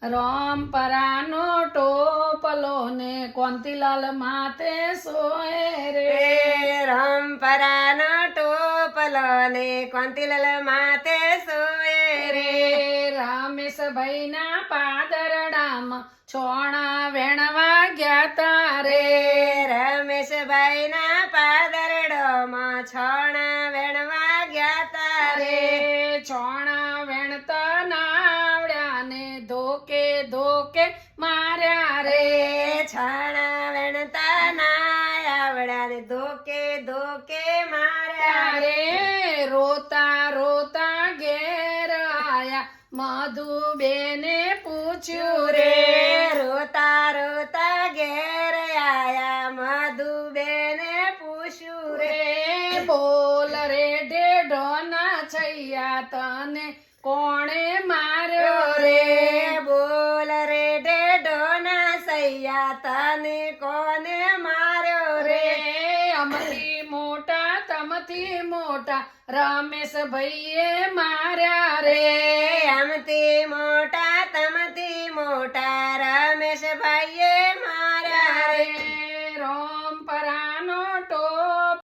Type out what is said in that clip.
રંપરાનો ટોપલો ને કોંતીલાલ માતે સોય રે રંપરાનો ટોપલો ને કોંતીલાલ માતે સોય રે રમેશભાઈ ના પાદરડામાં છોણા વેણવા ગયા તા રે રમેશભાઈ ના પાદરડોમાં છોણા વેણવા ગયા તા રે છોણા વેણતા નાવડ્યા ને ધોકે ધોકે માર્યા રે છાણા વેણતા ના આવડ્યા ને ધોકે ધોકે માર્યા રે રોતા રોતા ઘેર આયા મધુબેને પૂછ્યું રે રોતા રોતા ઘેર આયા મધુબેને પૂછ્યું રે બોલ રે ડેઢો ના છૈયા તને કોણે માર્યો રે બોલ રે ડેઢો ના સૈયા તને કોને માર્યો રે અમથી મોટા તમથી મોટા રમેશભાઈએ માર્યા રે આમથી મોટા તમથી મોટા